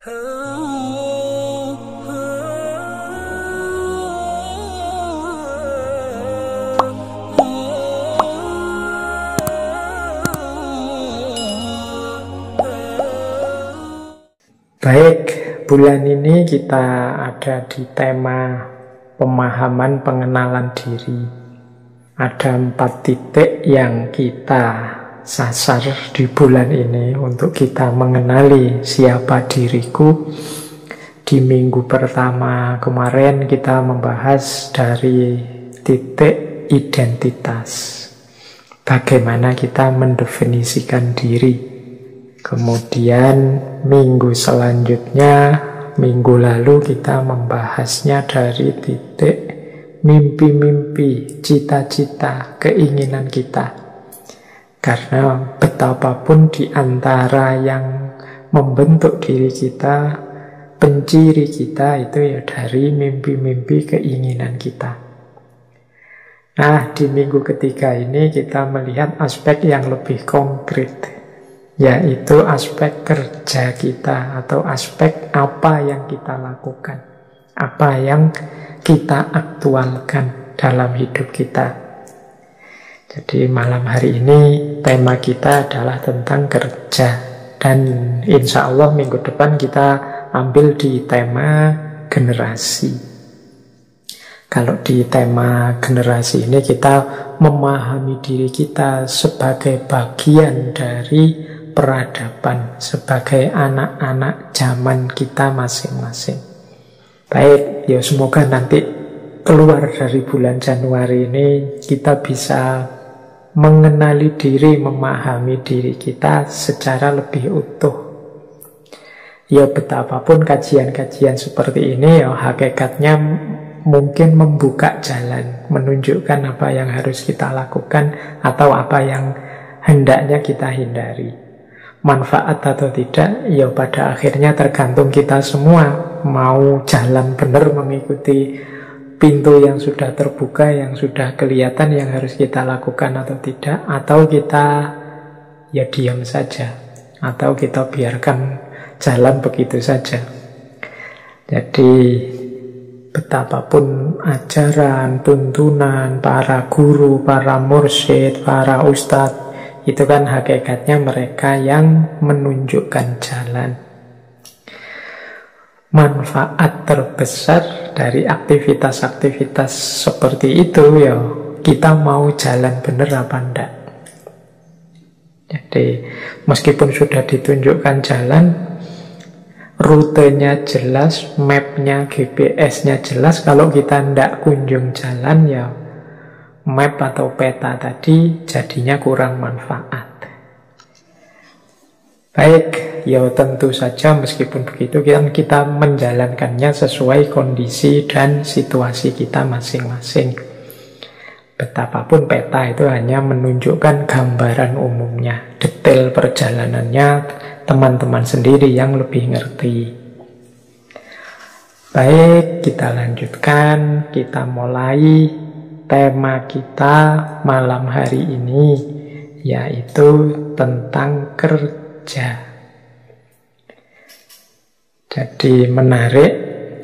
Baik, bulan ini kita ada di tema pemahaman pengenalan diri. Ada 4 titik yang kita sasar di bulan ini untuk kita mengenali siapa diriku. Di minggu pertama kemarin kita membahas dari titik identitas. Bagaimana kita mendefinisikan diri. Kemudian minggu selanjutnya, minggu lalu kita membahasnya dari titik mimpi-mimpi, cita-cita, keinginan kita. Karena betapapun di antara yang membentuk diri kita, penciri kita itu ya dari mimpi-mimpi, keinginan kita. Nah, di minggu ketiga ini kita melihat aspek yang lebih konkret, yaitu aspek kerja kita atau aspek apa yang kita lakukan, apa yang kita aktualkan dalam hidup kita. Jadi malam hari ini tema kita adalah tentang kerja, dan insya Allah minggu depan kita ambil di tema generasi. Kalau di tema generasi ini kita memahami diri kita sebagai bagian dari peradaban, sebagai anak-anak zaman kita masing-masing. Baik, ya semoga nanti keluar dari bulan Januari ini kita bisa mengenali diri, memahami diri kita secara lebih utuh. Ya betapapun kajian-kajian seperti ini ya hakikatnya mungkin membuka jalan, menunjukkan apa yang harus kita lakukan atau apa yang hendaknya kita hindari. Manfaat atau tidak, ya pada akhirnya tergantung kita semua mau jalan benar mengikuti pintu yang sudah terbuka, yang sudah kelihatan yang harus kita lakukan atau tidak, atau kita ya diam saja, atau kita biarkan jalan begitu saja. Jadi betapapun ajaran, tuntunan para guru, para mursyid, para ustadz, itu kan hakikatnya mereka yang menunjukkan jalan. Manfaat terbesar dari aktivitas-aktivitas seperti itu ya kita mau jalan benar apa enggak. Jadi meskipun sudah ditunjukkan jalan, rutenya jelas, mapnya, GPS-nya jelas, kalau kita enggak kunjung jalan ya map atau peta tadi jadinya kurang manfaat. Baik, ya tentu saja meskipun begitu kita menjalankannya sesuai kondisi dan situasi kita masing-masing. Betapapun peta itu hanya menunjukkan gambaran umumnya, detail perjalanannya teman-teman sendiri yang lebih ngerti. Baik, kita lanjutkan, kita mulai tema kita malam hari ini, yaitu tentang kerja. Jadi menarik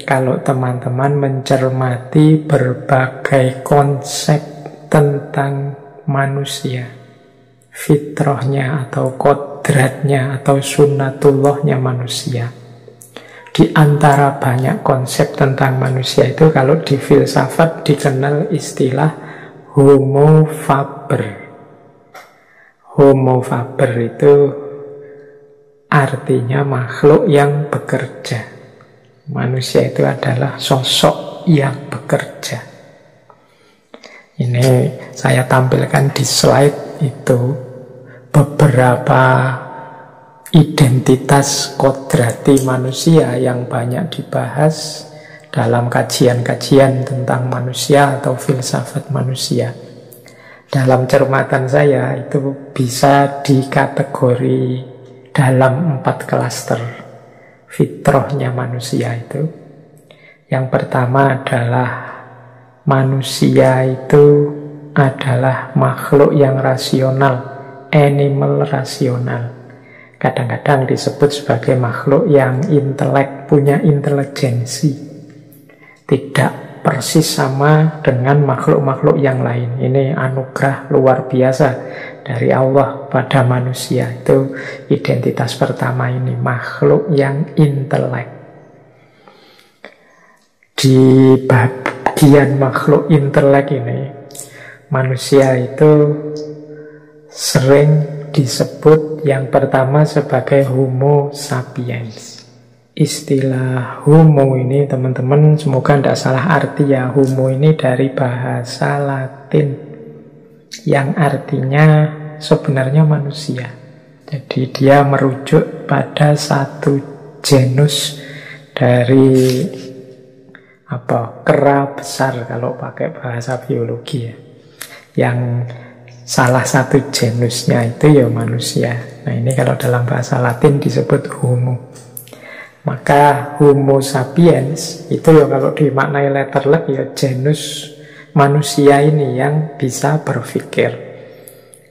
kalau teman-teman mencermati berbagai konsep tentang manusia, fitrahnya atau kodratnya atau sunnatullahnya manusia. Di antara banyak konsep tentang manusia itu kalau di filsafat dikenal istilah homo faber. Homo faber itu artinya makhluk yang bekerja. Manusia itu adalah sosok yang bekerja. Ini saya tampilkan di slide itu beberapa identitas kodrati manusia yang banyak dibahas dalam kajian-kajian tentang manusia atau filsafat manusia. Dalam cermatan saya itu bisa dikategori dalam 4 klaster fitrahnya manusia itu. Yang pertama adalah manusia itu adalah makhluk yang rasional, animal rasional. Kadang-kadang disebut sebagai makhluk yang intelek, punya intelijensi. Tidak persis sama dengan makhluk-makhluk yang lain. Ini anugerah luar biasa dari Allah pada manusia. Itu identitas pertama ini, makhluk yang intelek. Di bagian makhluk intelek ini, manusia itu sering disebut yang pertama sebagai Homo sapiens. Istilah homo ini teman-teman semoga tidak salah arti ya. Homo ini dari bahasa Latin yang artinya sebenarnya manusia. Jadi dia merujuk pada satu genus dari kera besar kalau pakai bahasa biologi ya. Yang salah satu genusnya itu ya manusia. Nah ini kalau dalam bahasa Latin disebut homo. Maka homo sapiens itu ya kalau dimaknai letterlek ya genus manusia ini yang bisa berpikir.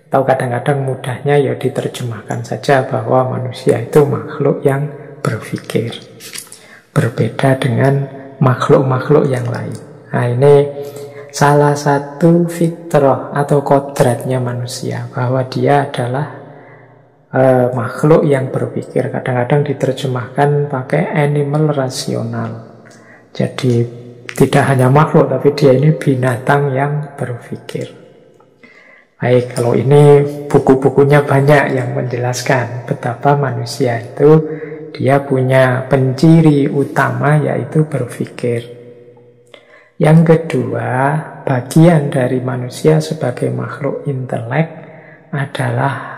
Atau kadang-kadang mudahnya ya diterjemahkan saja bahwa manusia itu makhluk yang berpikir. Berbeda dengan makhluk-makhluk yang lain. Nah ini salah satu fitrah atau kodratnya manusia, bahwa dia adalah makhluk yang berpikir. Kadang-kadang diterjemahkan pakai animal rasional. Jadi tidak hanya makhluk, tapi dia ini binatang yang berpikir. Baik, kalau ini buku-bukunya banyak yang menjelaskan betapa manusia itu dia punya penciri utama yaitu berpikir. Yang kedua, bagian dari manusia sebagai makhluk intelek adalah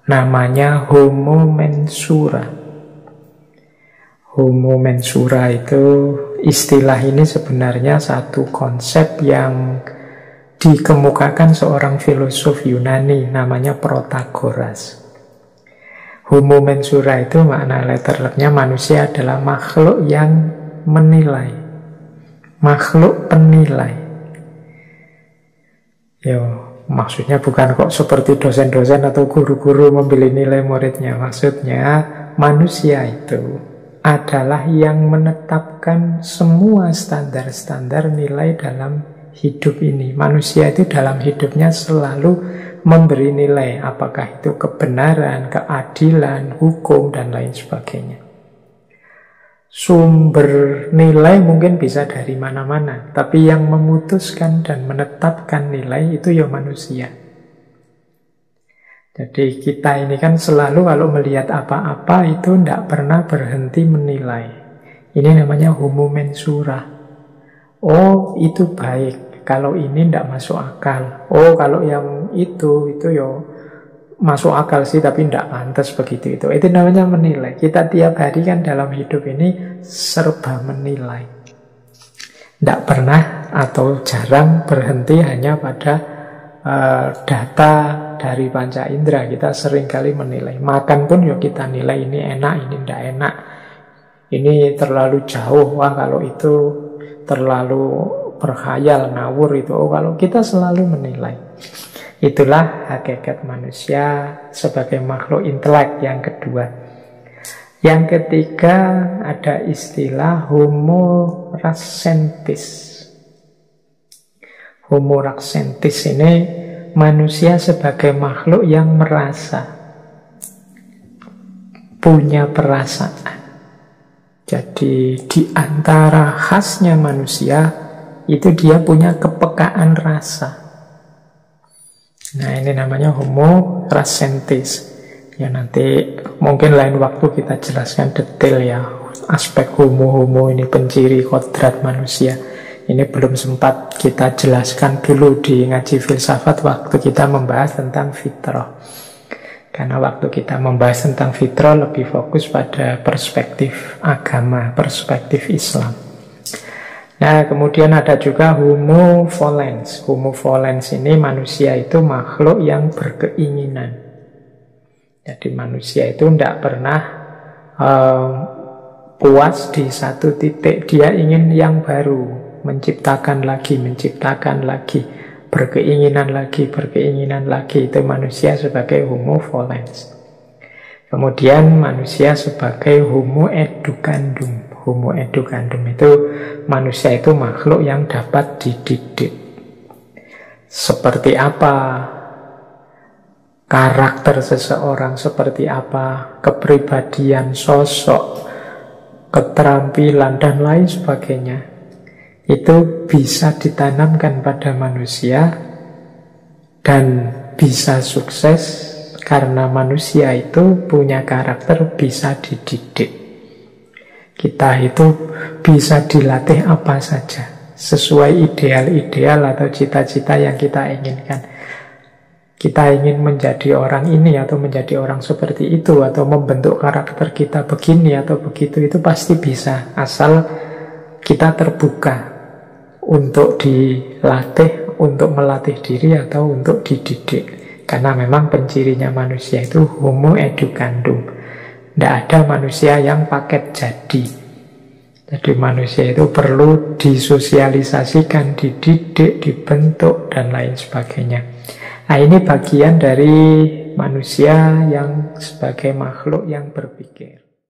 namanya Homo mensura. Homo mensura itu istilah ini sebenarnya satu konsep yang dikemukakan seorang filosof Yunani namanya Protagoras. Homo mensura itu makna letterleknya manusia adalah makhluk yang menilai. Makhluk penilai. Ya, maksudnya bukan kok seperti dosen-dosen atau guru-guru membeli nilai muridnya. Maksudnya manusia itu adalah yang menetapkan semua standar-standar nilai dalam hidup ini. Manusia itu dalam hidupnya selalu memberi nilai, apakah itu kebenaran, keadilan, hukum, dan lain sebagainya. Sumber nilai mungkin bisa dari mana-mana, tapi yang memutuskan dan menetapkan nilai itu ya manusia. Jadi kita ini kan selalu kalau melihat apa-apa itu tidak pernah berhenti menilai. Ini namanya homo mensura. Oh itu baik, kalau ini tidak masuk akal. Oh kalau yang itu ya masuk akal sih, tapi tidak pantas begitu itu. Itu namanya menilai. Kita tiap hari kan dalam hidup ini serba menilai. Tidak pernah atau jarang berhenti hanya pada data dari panca indera. Kita seringkali menilai. Makan pun ya kita nilai, ini enak, ini tidak enak. Ini terlalu jauh, wah kalau itu terlalu berkhayal, ngawur itu. Oh kalau kita selalu menilai. Itulah hakikat manusia sebagai makhluk intelek yang kedua. Yang ketiga ada istilah Homo racentis. Homo racentis ini manusia sebagai makhluk yang merasa, punya perasaan. Jadi di antara khasnya manusia itu dia punya kepekaan rasa. Nah ini namanya Homo racentis. Ya nanti mungkin lain waktu kita jelaskan detail ya aspek homo ini, penciri kodrat manusia. Ini belum sempat kita jelaskan dulu di ngaji filsafat waktu kita membahas tentang fitrah. Karena waktu kita membahas tentang fitrah lebih fokus pada perspektif agama, perspektif Islam. Nah, kemudian ada juga Homo volens. Homo volens ini manusia itu makhluk yang berkeinginan. Jadi manusia itu tidak pernah puas di satu titik. Dia ingin yang baru, menciptakan lagi, berkeinginan lagi. Itu manusia sebagai Homo volens. Kemudian manusia sebagai homo educandum. Homo educandum itu manusia itu makhluk yang dapat dididik. Seperti apa karakter seseorang, seperti apa kepribadian, sosok, keterampilan, dan lain sebagainya, itu bisa ditanamkan pada manusia dan bisa sukses karena manusia itu punya karakter bisa dididik. Kita itu bisa dilatih apa saja sesuai ideal-ideal atau cita-cita yang kita inginkan. Kita ingin menjadi orang ini atau menjadi orang seperti itu, atau membentuk karakter kita begini atau begitu, itu pasti bisa, asal kita terbuka untuk dilatih, untuk melatih diri atau untuk dididik. Karena memang pencirinya manusia itu homo educandum. Tidak ada manusia yang paket jadi. Jadi manusia itu perlu disosialisasikan, dididik, dibentuk, dan lain sebagainya. Nah, ini bagian dari manusia yang sebagai makhluk yang berpikir.